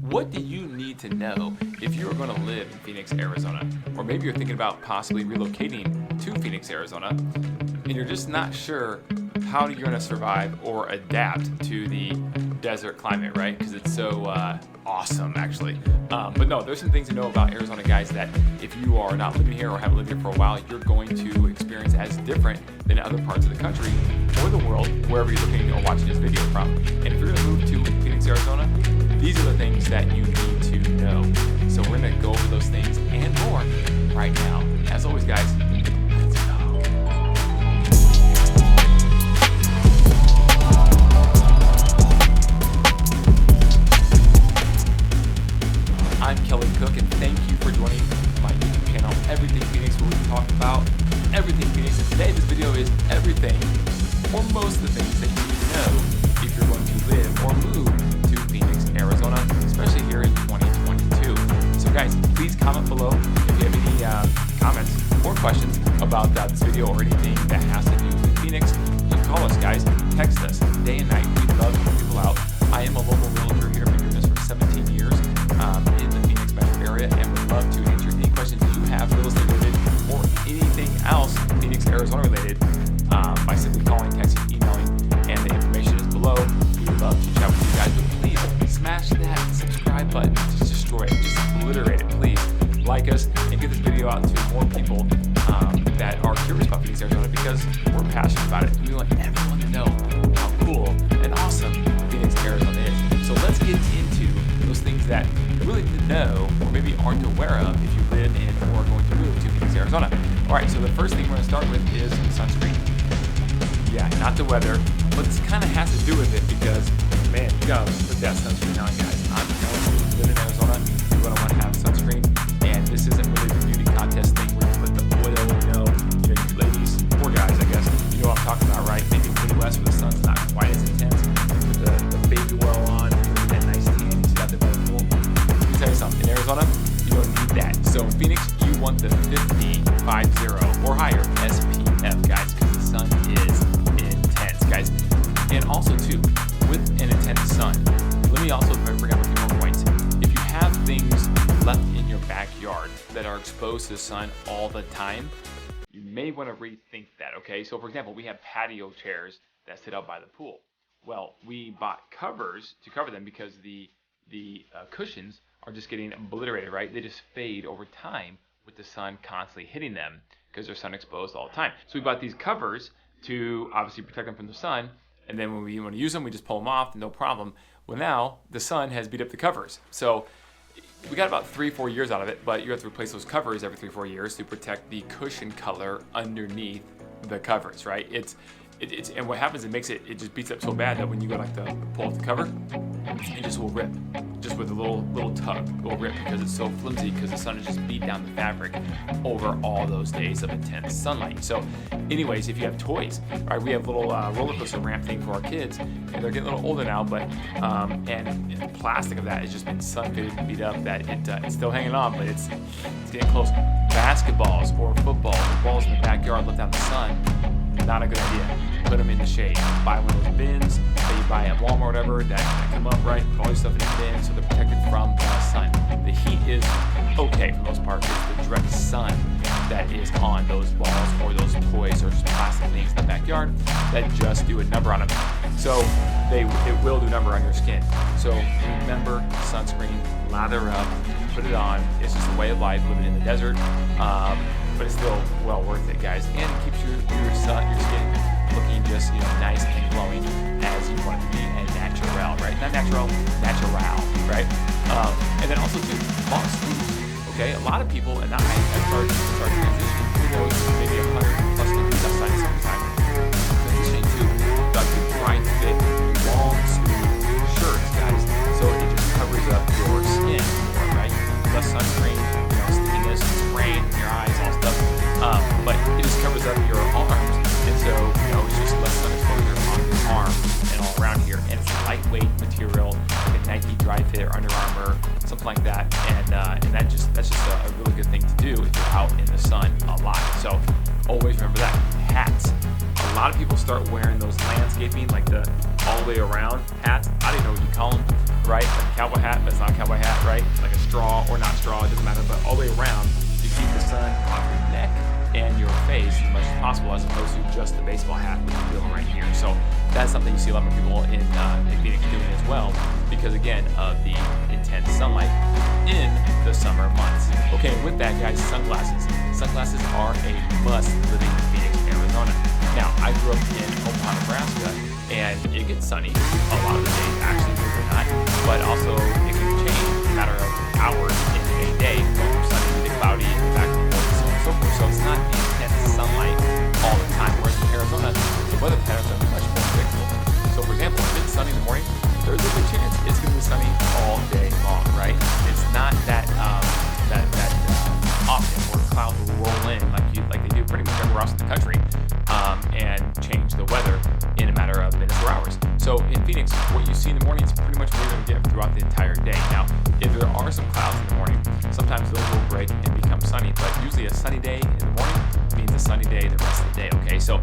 What do you need to know if you are going to live in Phoenix, Arizona? Or maybe you're thinking about possibly relocating to Phoenix, Arizona, and you're just not sure how you're going to survive or adapt to the desert climate, right? Because it's so awesome, actually. But no, there's some things to know about Arizona, guys, that if you are not living here or haven't lived here for a while, you're going to experience as different than other parts of the country or the world, wherever you're looking or watching this video from. And if you're going to move to Phoenix, Arizona, these are the things that you need to know. So we're going to go over those things and more right now. As always, guys, let's go. I'm Kelly Cook, and thank you for joining my YouTube channel, Everything Phoenix, where we talk about everything Phoenix. And today, this video is everything, or most of the things that you need to know if you're going to live or move to Phoenix, Arizona, especially here in 2022. So guys, please comment below if you have any comments or questions about this video or anything that has to do with Phoenix. You can call us, guys, text us day and night. We love to help people out. I am a local realtor here. I've been doing this for 17 years in the Phoenix metro area, and would love to answer any questions you have real estate related or anything else Phoenix, Arizona related by simply calling, texting, emailing, and the information is below. We would love to chat with you guys, but please smash that subscribe button. Just destroy it. Just obliterate it, please. Like us and get this video out to more people that are curious about Phoenix, Arizona, because we're passionate about it. We want everyone to know how cool and awesome Phoenix, Arizona is. So let's get into those things that you really need to know or maybe aren't aware of if you live in or are going to move to Phoenix, Arizona. All right, so the first thing we're going to start with is sunscreen. Yeah, not the weather, but this kind of has to do with it because, man, you gotta put that sunscreen on, guys. I'm telling you, if you live in Arizona, you're gonna want to have sunscreen, and this isn't really the beauty contest thing where you put the oil, you ladies or guys, I guess, you know what I'm talking about, right? Maybe in the Midwest where the sun's not quite as intense, you put the baby oil on, you get that nice tan, you see that the pool. Let me tell you something, in Arizona, you don't need that. So in Phoenix, you want the 50 or higher SPF, guys, because the sun is intense, guys. And also too, with an intense sun, let me also bring up a few more points. If you have things left in your backyard that are exposed to the sun all the time, you may want to rethink that, okay? So for example, we have patio chairs that sit out by the pool. Well, we bought covers to cover them because the cushions are just getting obliterated, right? They just fade over time with the sun constantly hitting them because they're sun exposed all the time. So we bought these covers to obviously protect them from the sun, and then when we want to use them, we just pull them off, no problem. Well, now the sun has beat up the covers. So we got about 3-4 years out of it, but you have to replace those covers every 3-4 years to protect the cushion color underneath the covers, right? It's and what happens, it just beats up so bad that when you go like to pull off the cover, it just will rip, just with a little tug, it will rip because it's so flimsy because the sun has just beat down the fabric over all those days of intense sunlight. So anyways, if you have toys, right, we have little roller coaster ramp thing for our kids, and they're getting a little older now, but and the plastic of that has just been sun faded and beat up that it's still hanging on, but it's getting close. Basketballs or football, or balls in the backyard left out in the sun, not a good idea. Put them in the shade. Buy one of those bins that you buy at Walmart or whatever that come up, right? Put all your stuff in the bin so they're protected from the sun. The heat is okay for the most part. It's the direct sun that is on those balls or those toys or just plastic things in the backyard that just do a number on them. So it will do a number on your skin. So remember sunscreen, lather up, put it on. It's just a way of life living in the desert. But it's still well worth it, guys, and it keeps your skin looking just nice and glowing as you want it to be, and natural, right? Not natural, right? And then also too, long sleeves. Okay, a lot of people, and I started transitioning to those maybe 100 plus degrees outside in summertime. Transitioning to the dry fit long sleeve shirts, guys. So it just covers up your skin more, right? Less sunscreen, stickiness, spraying in your eyes, all stuff. But it just covers up your arms, and so it's just less sun exposure on your arm and all around here. And it's a lightweight material, like a Nike Dry Fit or Under Armour, something like that. And that's just a really good thing to do if you're out in the sun a lot. So always remember that. Hats. A lot of people start wearing those landscaping, like the all the way around hats. I don't even know what you call them. right? Like a cowboy hat, but it's not a cowboy hat, right? Like a straw or not straw, it doesn't matter, but all the way around to keep the sun off your neck and your face as much as possible, as opposed to just the baseball hat with the bill right here. So that's something you see a lot more people in Phoenix doing as well, because again of the intense sunlight in the summer months. Okay, with that, guys, sunglasses. Sunglasses are a must living in Phoenix, Arizona. Now, I grew up in Omaha, Nebraska, and it gets sunny a lot of the days, actually, believe it or not, but also it can change in a matter of hours in a day, going from sunny to cloudy and back and forth, so on and so forth. So it's not the intense sunlight all the time, whereas in Arizona, the weather patterns are much more predictable. So, for example, if it's sunny in the morning, there's a good chance it's going to be sunny all day long, right? It's not that often where clouds will roll in like they do pretty much everywhere else in the country, and change the weather in a matter of minutes or hours. So in Phoenix, what you see in the morning is pretty much what you're going to get throughout the entire day. Now, if there are some clouds in the morning, sometimes those will break and become sunny, but usually a sunny day in the morning means a sunny day the rest of the day, okay? So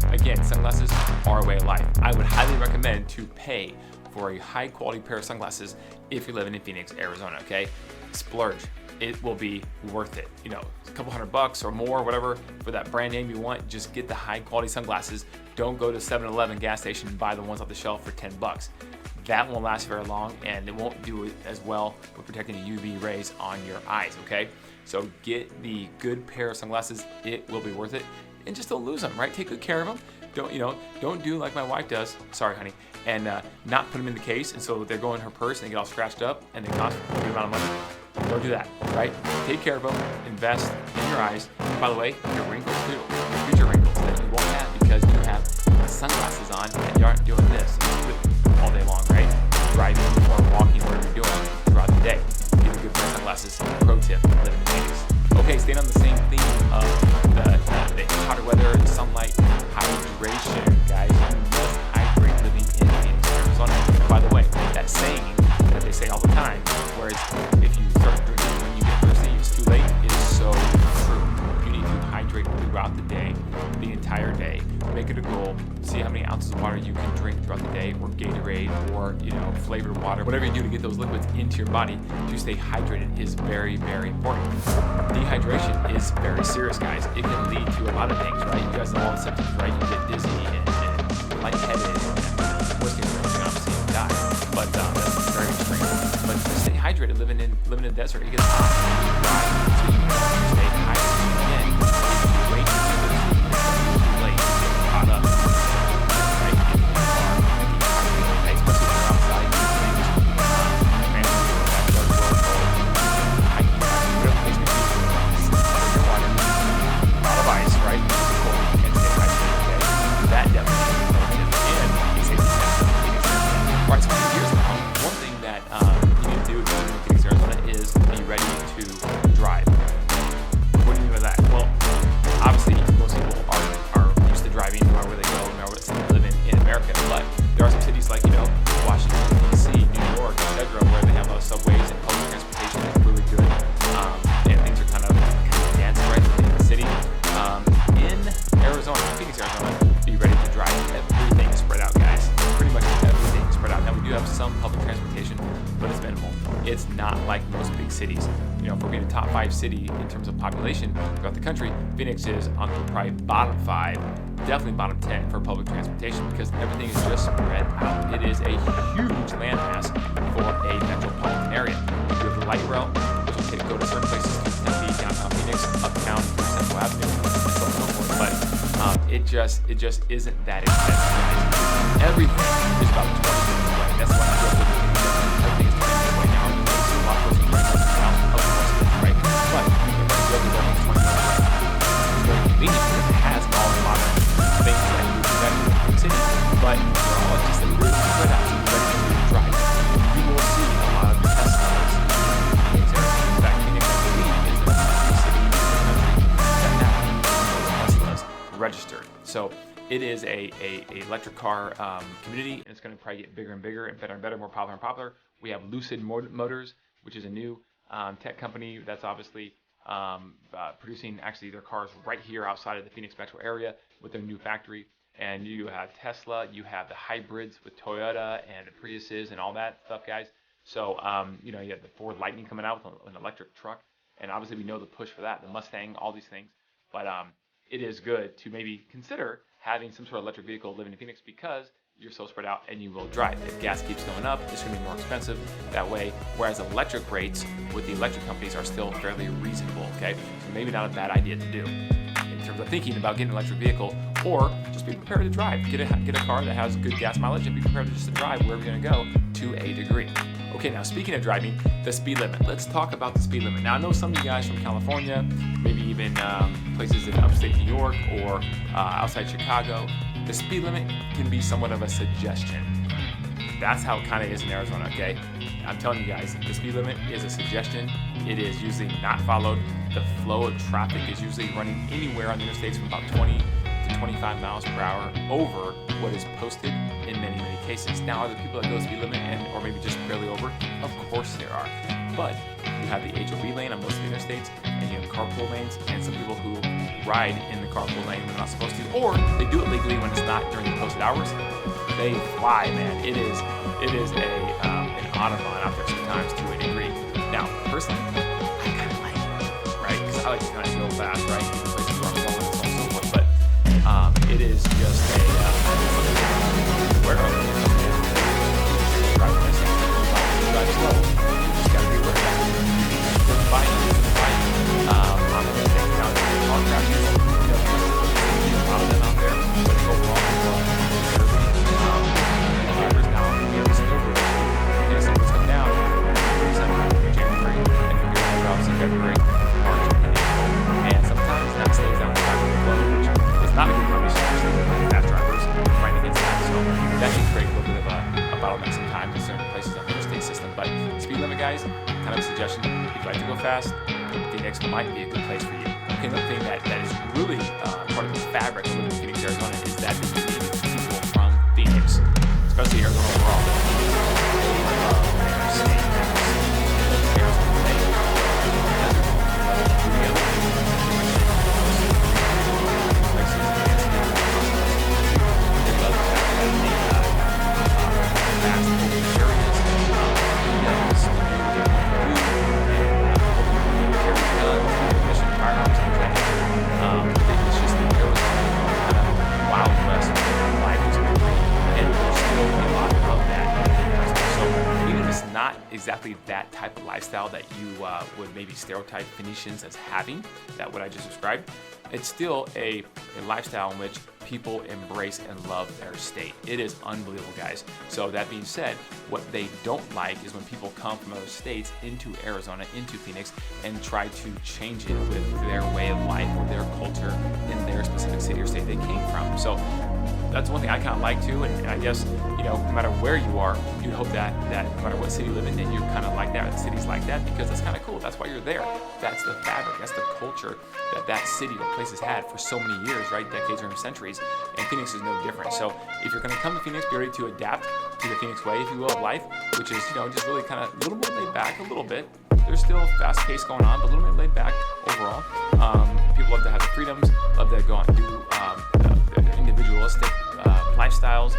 again, sunglasses are a way of life. I would highly recommend to pay for a high quality pair of sunglasses if you're living in Phoenix, Arizona, okay? Splurge. It will be worth it. You know, a couple $100 or more, whatever, for that brand name you want. Just get the high quality sunglasses. Don't go to 7-Eleven gas station and buy the ones off the shelf for $10. That won't last very long, and it won't do it as well with protecting the UV rays on your eyes, okay? So get the good pair of sunglasses. It will be worth it. And just don't lose them, right? Take good care of them. Don't do like my wife does. Sorry, honey. And not put them in the case, and so they're going in her purse and they get all scratched up and they cost a good amount of money. Don't do that, right? Take care of them. Invest in your eyes. And by the way, your wrinkles too, your future wrinkles that you won't have because you have sunglasses on and you aren't doing this all day long, right? Driving or walking, whatever you're doing throughout the day. Get a good pair of sunglasses. Pro tip: living in Phoenix. Okay, staying on the same theme of the hotter weather, the sunlight, hydration, guys. You must hydrate living in Phoenix, Arizona. And by the way, that saying that they say all the time, whereas if you start drinking when you get thirsty, it's too late, is so true. You need to hydrate throughout the day, the entire day. Make it a goal. See how many ounces of water you can drink throughout the day, or Gatorade, or flavored water, whatever you do to get those liquids into your body to stay hydrated is very, very important. Dehydration is very serious, guys. It can lead to a lot of things, right? You guys know all the symptoms, right? You get dizzy and lightheaded, and worst case scenario, obviously you die. But that's very extreme. But just stay hydrated. Living in the desert, it gets hot, dry, so you want to stay hydrated. Again, if you wait until it's too late, you get caught up. Right? If you are dehydrated, especially if you're outside, right? And stay hydrated, okay? That definitely is and it's a Alright, so here's now. One thing that you need to do if you're in Phoenix, Arizona is be ready to drive. What do you mean by that? Well, obviously most people are used to driving no matter where they go, no matter what city they live in America, but there are some cities like, Washington, D.C., New York, etc., where they have a lot of subways and public transportation is really good. And things are kind of dense right in the city. In Arizona, Phoenix, Arizona, be ready to drive. Everything is spread out, guys. Pretty much everything is spread out. Now, we do have some public transportation, but it's minimal. It's not like most big cities. If we're being a top 5 city in terms of population throughout the country, Phoenix is on the probably bottom 5, definitely bottom 10 for public transportation because everything is just spread out. It is a huge landmass for a metropolitan area. You have the light rail, which will go to certain places, to Tempe, downtown Phoenix, uptown through Central Avenue, and so on and so forth. But it just isn't that expensive, guys. Everything is about 20 minutes away. That's why I feel everything is 20 minutes away now. It's a lot closer to 20 minutes now, of course, right? But you can feel that everything's 20 minutes away. It's very convenient because it has all the modern things that you expect in a big city, but they're all just a little spread out to be ready to drive. You will see a lot of Teslas in Phoenix, Arizona. In fact, Phoenix, I believe, is the only city in the country that has Teslas registered. So it is a electric car community, and it's going to probably get bigger and bigger and better, more popular and popular. We have Lucid Motors, which is a new tech company that's obviously producing actually their cars right here outside of the Phoenix metro area with their new factory. and you have Tesla, you have the hybrids with Toyota and the Priuses and all that stuff, guys. So, you have the Ford Lightning coming out with an electric truck, and obviously we know the push for that, the Mustang, all these things. But it is good to maybe consider having some sort of electric vehicle living in Phoenix because you're so spread out and you will drive. If gas keeps going up, it's going to be more expensive that way, whereas electric rates with the electric companies are still fairly reasonable, okay? So maybe not a bad idea to do in terms of thinking about getting an electric vehicle, or just be prepared to drive. Get a car that has good gas mileage and be prepared to just drive wherever you're going to go to a degree. Okay, now speaking of driving, the speed limit. Let's talk about the speed limit. Now, I know some of you guys from California, maybe even places in upstate New York or outside Chicago, the speed limit can be somewhat of a suggestion. That's how it kind of is in Arizona, okay? I'm telling you guys, the speed limit is a suggestion. It is usually not followed. The flow of traffic is usually running anywhere on the interstates from about 20 to 25 miles per hour over what is posted in many, many cases. Now, are there people that go speed limit or maybe just barely over? Of course there are. But you have the HOV lane on most of the interstates, and you have carpool lanes, and some people who ride in the carpool lane when they're not supposed to, or they do it legally when it's not during the posted hours. They fly, man. It is an autobahn out there sometimes to a degree. Now, personally, I kind of like it, right? Because I like to kind of go fast, right? Places where I'm going and so on and so forth. But it is just a where drive slow. You just gotta be aware of that. It's fine. I'm gonna think now that the car crashes, a lot of them out there, but overall, drivers now, every single road, it's come down, January, and you're going to drops in February, March, and April, and sometimes that slows down the traffic flow, which is not a good condition, especially with fast drivers trying to get that, so that can create a little bit of a bottleneck sometimes in certain places on the interstate system. But speed limit, guys, kind of a suggestion. If you like to go fast, Phoenix might be a good place for you. Okay, another thing that is really part of the fabric of living in Phoenix, Arizona, is that you need people from Phoenix, especially Arizona overall. Exactly that type of lifestyle that you would maybe stereotype Phoenicians as having, that what I just described. It's still a lifestyle in which people embrace and love their state. It is unbelievable, guys. So that being said, what they don't like is when people come from other states into Arizona, into Phoenix, and try to change it with their way of life or their culture in their specific city or state they came from. So that's one thing I kind of like too, and I guess, no matter where you are, you'd hope that no matter what city you live in, that you're kind of like that, the city's like that, because that's kind of cool. That's why you're there. That's the fabric, that's the culture that city or place has had for so many years, right? Decades or centuries, and Phoenix is no different. So if you're going to come to Phoenix, be ready to adapt to the Phoenix way, if you will, of life, which is, just really kind of a little more laid back, a little bit. There's still fast pace going on, but a little bit laid back overall. People love to have the freedoms, love to go out and do the individualistic lifestyles,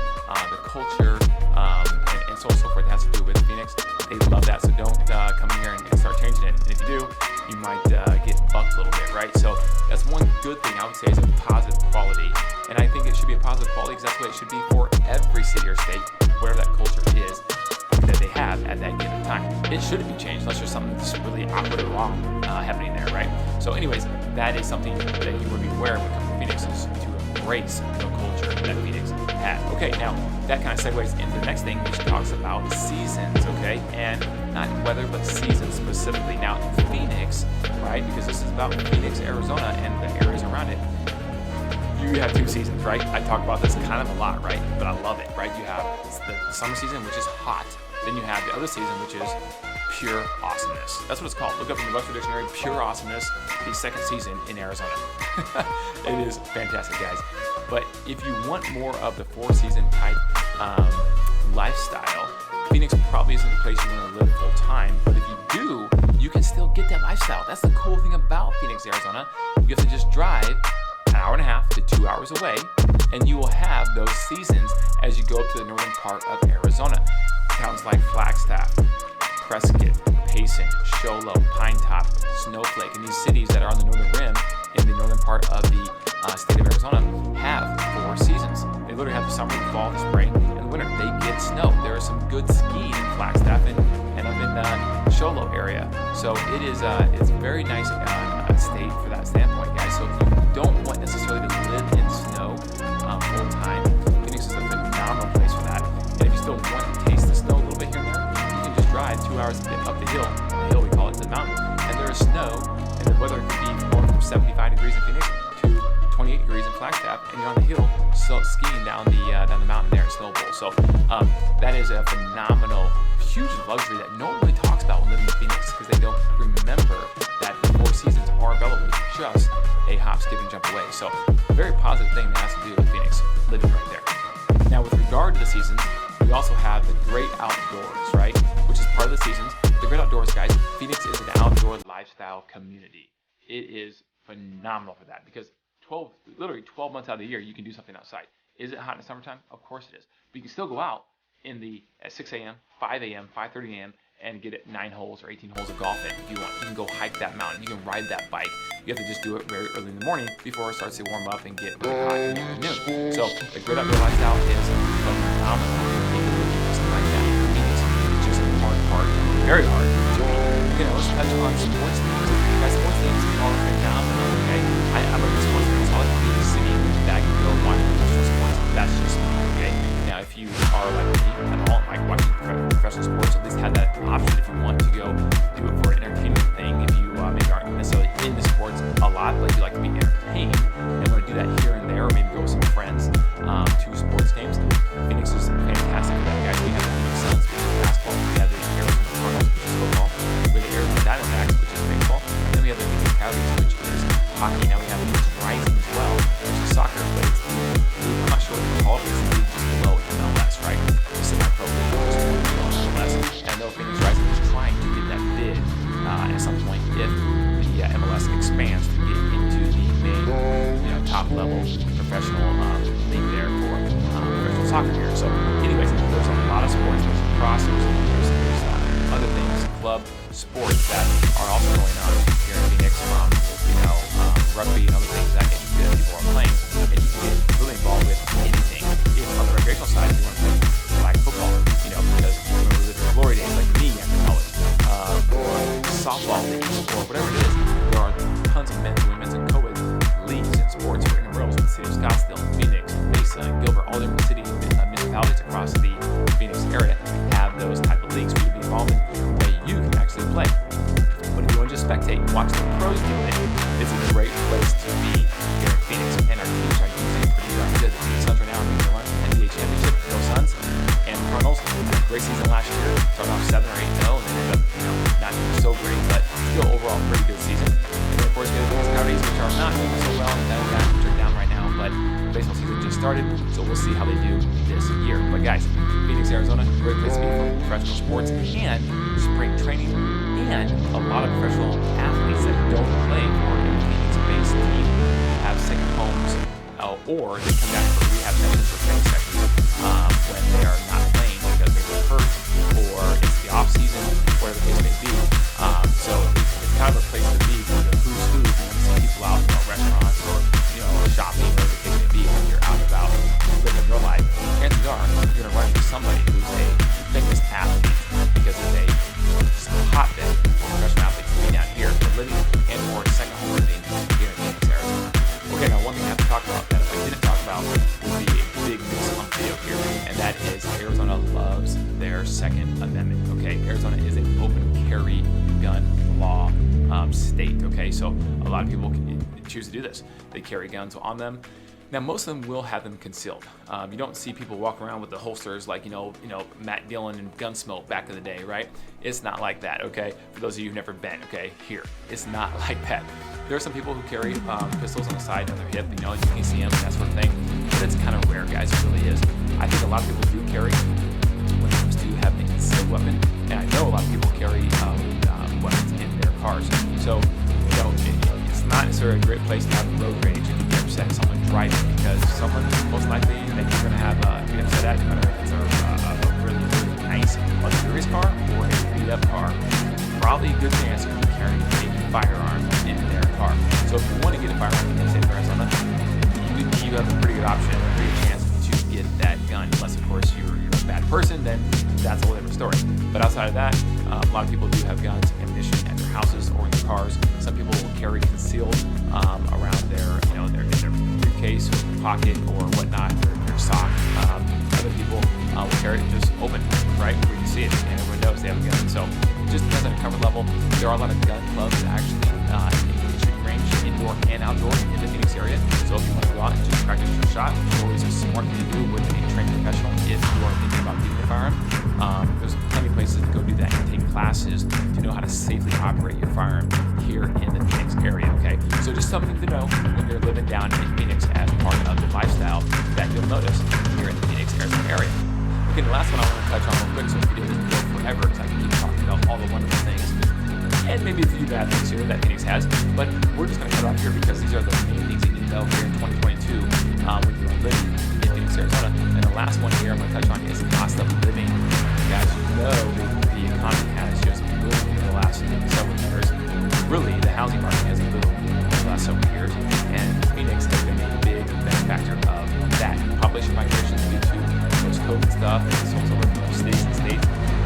the culture, and so on and so forth that has to do with Phoenix. They love that, so don't come in here and start changing it. And if you do, you might get bucked a little bit, right? So that's one good thing I would say is a positive quality. And I think it should be a positive quality because that's what it should be for every city or state, whatever that culture is that they have at that given time. It shouldn't be changed unless there's something that's really awkward or wrong happening there, right? So anyways, that is something that you would be aware of when coming to Phoenix, is to embrace the culture that Phoenix has. Okay, now that kind of segues into the next thing, which talks about seasons, okay? And not weather, but seasons specifically. Now, Phoenix, right, because this is about Phoenix, Arizona, and the areas around it, you have two seasons, right? I talk about this kind of a lot, right? But I love it, right? You have the summer season, which is hot. Then you have the other season, which is pure awesomeness. That's what it's called. Look up in the Webster Dictionary, pure awesomeness, the second season in Arizona. It is fantastic, guys. But if you want more of the four-season type lifestyle, Phoenix probably isn't the place you want to live full time. But if you do, you can still get that lifestyle. That's the cool thing about Phoenix, Arizona. You have to just drive an hour and a half 1.5 to 2 hours away, and you will have those seasons as you go up to the northern part of Arizona. Towns like Flagstaff, Prescott, Payson, Show Low, Pine Top, Snowflake, and these cities that are on the northern rim in the northern part of the state of Arizona have 4 seasons. They literally have the summer, the fall, the spring, and winter. They get snow. There is some good skiing in Flagstaff and up in the Show Low area. So it's very nice state for that standpoint, guys. So if you don't want necessarily to live in snow full time, Phoenix is a phenomenal place for that. And if you still want to taste the snow a little bit here and there, you can just drive 2 hours to get up the hill. The hill we call it the mountain, and there is snow, and the weather can be going from 75 degrees in Phoenix to 28 degrees in Flagstaff, and you're on the hill skiing down the mountain there at Snow Bowl. So that is a phenomenal, huge luxury that no one really talks about when living in Phoenix, because they don't remember that the 4 seasons are available just a hop, skip, and jump away. So a very positive thing that has to do with Phoenix living right there. Now, with regard to the seasons, we also have the great outdoors, right? Which is part of the seasons. The great outdoors, guys. Phoenix is an outdoor lifestyle community. It is phenomenal for that, because literally 12 months out of the year, you can do something outside. Is it hot in the summertime? Of course it is. But you can still go out at 6 a.m., 5 a.m., 5:30 a.m., and get it 9 holes or 18 holes of golf in if you want. You can go hike that mountain. You can ride that bike. You have to just do it very early in the morning before it starts to warm up and get really hot in the afternoon. So the great outdoor lifestyle is phenomenal. Something like that. Phoenix is just hard, very hard to beat. Let's touch on sports teams. Guys, sports teams are phenomenal, okay? I'm a sports fan, so I like to be in a city that I can go watch professional sports. That's just me, okay? Now, if you are like me at all, like watching professional sports, at least have that option if you want to go do it for an entertainment thing. If you maybe aren't necessarily into sports a lot, but you like to be entertained and want to do that here and there, or maybe go with some friends to sports games, Phoenix is fantastic for that, guys. We have the Phoenix Suns, which is basketball. We have the Arizona Cardinals, which is football. We have the Arizona Diamondbacks, which is baseball. And then we have the Phoenix Coyotes, which is hockey. Now we have the Phoenix Rising as well, which is soccer, but it's I'm not sure what to call it. It's the league just below MLS, right? Semi-pro league, just below MLS. And I know Phoenix Rising is trying to get that bid at some point if the MLS expands to get into the main, top level professional league there for professional soccer here. So, anyways, there's a lot of sports. There's lacrosse. There's other things, club sports that are also going on here in Phoenix, from rugby and other things that people are playing, and you can get really involved with anything. Even on the recreational side, if you want to play flag football, because when we live in glory days like me after college, or softball leagues, or whatever it is, there are tons of men's and women's and co-ed leagues and sports for intramurals in the city of Scottsdale, Phoenix, Mesa, and Gilbert. All different cities and municipalities across the Phoenix area have those type of leagues for you to be involved in, where you can actually play. But if you want to just spectate and watch the pros do it, it's a great place to be here in Phoenix. And our teams are usually pretty darn good. The Phoenix Suns right now are being run NBA championship. Go Suns. And the Cardinals had a great season last year. Started off 7 or 8-0 and then ended up, not doing so great, but still overall pretty good season. And then of course we have the Phoenix Coyotes, which are not doing so well, and the Diamondbacks, which are down right now. But baseball season just started, so we'll see how they do this year. But guys, Phoenix, Arizona, great place to be for professional sports and spring training, and a lot of professional athletes that don't play for a Phoenix-based team have second homes, or they come back for rehab sessions or training sessions when they are not playing because they were hurt, or it's the off season, whatever the case may be. So it's kind of a place to be for the who's who. You're going to see people out in restaurants or shopping, whatever the case may be. When you're out and about living your life, chances are you're going to run into somebody who's a fitness athlete, because it's a hotbed for professional athletes to be down here for living and for second home living here in Phoenix, Arizona. Okay, now one thing I have to talk about that if I didn't talk about would be a big mix on video here, and that is Arizona loves their Second Amendment. Okay, Arizona is an open carry gun law state. Okay, so a lot of people choose to do this. They carry guns on them. Now, most of them will have them concealed. You don't see people walk around with the holsters like, Matt Dillon and Gunsmoke back in the day, right? It's not like that, okay? For those of you who've never been, okay, here. It's not like that. There are some people who carry pistols on the side on their hip, you can see them, that sort of thing. But it's kind of rare, guys, it really is. I think a lot of people do carry when it comes to having a concealed weapon. And I know a lot of people carry weapons in their cars. So, it's not necessarily a great place to have road rage if you get upset if someone right, because someone most likely that you're going to have beat up to that, no matter if it's a really, really nice luxurious car or a beat up car, probably a good chance you're going to be carrying a firearm in their car. So if you want to get a firearm in the state of Arizona, you have a pretty good option, a pretty good chance to get that gun, unless of course you're a bad person, then that's a whole different story. But outside of that, a lot of people do have guns, ammunition at their houses or in their cars. Some people will carry concealed around their briefcase or pocket or whatnot, their sock. Other people will carry it just open, right, where you can see it, and everyone knows they have a gun. So it just depends on the comfort level. There are a lot of gun clubs actually in the shooting range, indoor and outdoor, in the Phoenix area. So if you want to go out and just practice your shot, it's always a smart thing to do with a trained professional if you are thinking about getting a firearm. There's plenty of places to go do that and take classes to know how to safely operate your firearm here in the Phoenix area, okay? So just something to know when you're living down in Phoenix as part of the lifestyle that you'll notice here in the Phoenix, Arizona area. Okay, the last one I want to touch on real quick, so the video doesn't go forever, because I can keep talking about all the wonderful things and maybe a few bad things here that Phoenix has, but we're just going to cut off here because these are the main things you need to know here in 2022 when you're living in Phoenix, Arizona. And the last one here I'm going to touch on is cost of living. Guys, you know the economy has just boomed in the last several years. Really, the housing market has boomed in the last several years, and Phoenix has been a big benefactor of that. Population migration due to post-COVID stuff and so on and so forth, states.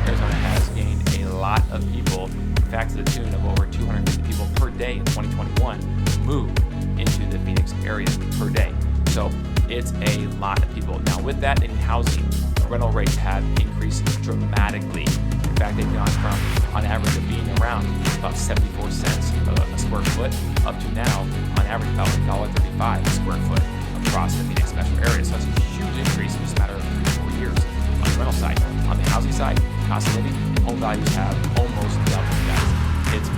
Arizona has gained a lot of people. In fact, to the tune of over 250 people per day in 2021 moved into the Phoenix area per day. So it's a lot of people. Now with that in housing, rental rates have increased dramatically. In fact, they've gone from, on average, of being around about 74 cents a square foot up to now, on average, about $1.35 a square foot across the Phoenix metro area. So that's a huge increase in just a matter of 3 to 4 years on the rental side. On the housing side, cost of living, home values have almost doubled, guys. It's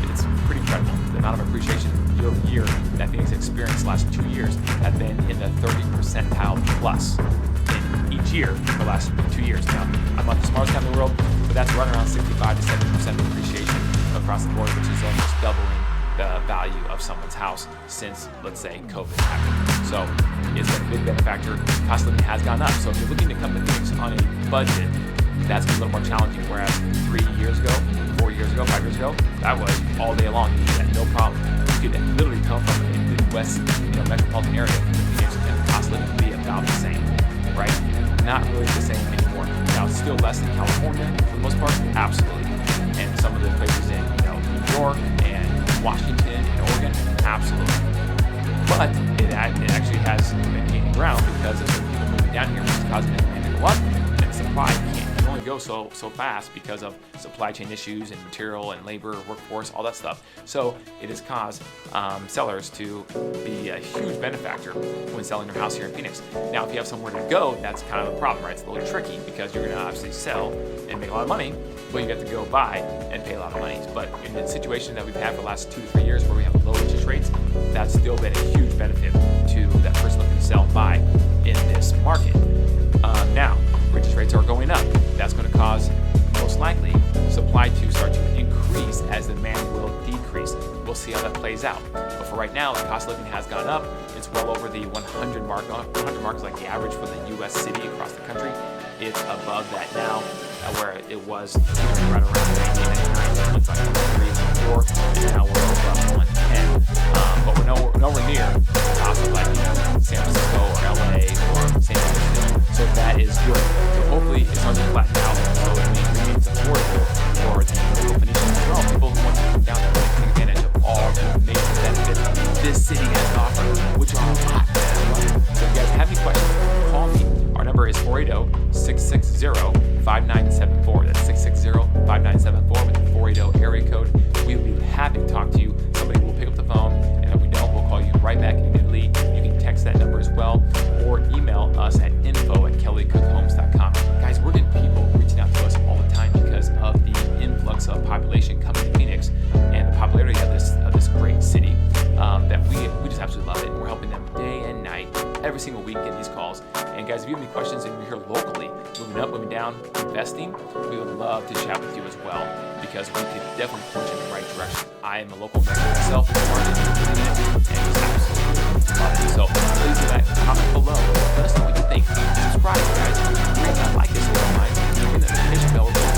pretty incredible. The amount of appreciation year over year that Phoenix experienced the last 2 years have been in the 30 percentile plus in each year for the last 2 years. Now, I'm not the smartest guy in the world, but that's right around 65 to 70% appreciation across the board, which is almost doubling the value of someone's house since, let's say, COVID happened. So it's been a big benefactor. Cost of living has gone up. So if you're looking to come to Phoenix on a budget, that's been a little more challenging, whereas 3 years ago, 4 years ago, 5 years ago, that was all day long. You had no problem. You could literally come from a Midwest, metropolitan area to Phoenix, and the cost of living would be about the same, right? Not really the same anymore. Now, it's still less than California for the most part, absolutely. And some of the places in New York and Washington and Oregon, absolutely. But it actually has been gaining ground because of the people moving down here, which is causing demand to go up, and supply can only go so fast because of supply chain issues and material and labor, workforce, all that stuff. So it has caused sellers to be a huge benefactor when selling their house here in Phoenix. Now, if you have somewhere to go, that's kind of a problem, right? It's a little tricky because you're going to obviously sell and make a lot of money, but you have to go buy and pay a lot of money. But in the situation that we've had for the last 2 to 3 years where we have low interest rates, that's still been a huge benefit to that person looking to sell and buy in this market. Now, interest rates are going up. That's going to cause, most likely, supply to start to increase as demand will decrease. We'll see how that plays out. But for right now, the cost of living has gone up. It's well over the 100 mark. 100 mark is like the average for the U.S. city across the country. It's above that now, where it was right around 1999, once like 103, 104, and now we're above 110. But we're nowhere near the top of like San Francisco or LA or San Francisco. So that is good. So hopefully it starts to flatten out, so it remains affordable for the local Phoenicians as well, people who want to come down and take advantage of all the amazing benefits this city has to offer, which are a lot. So if you guys have any questions, call me. Our number is 480-660-5974. That's 660-5974 with the 480 area code. We will be happy to talk to you. Somebody will pick up the phone, and if we don't, we'll call you right back immediately. You can text that number as well, or email us at info@kellycookhomes.com. Guys, we're getting people reaching out to us all the time because of the influx of population coming to Phoenix and the popularity of this great city that we just absolutely love it. And we're helping them day and night, every single week, get these calls. And guys, if you have any questions and you're here locally, moving up, moving down, investing, we would love to chat with you as well, because we could definitely point you in the right direction. I am a local investor myself in the market, and it's absolutely love it. So please do that. Comment below. Let us know what you think. Subscribe, guys. Ring that like, this little line, and ring that notification bell.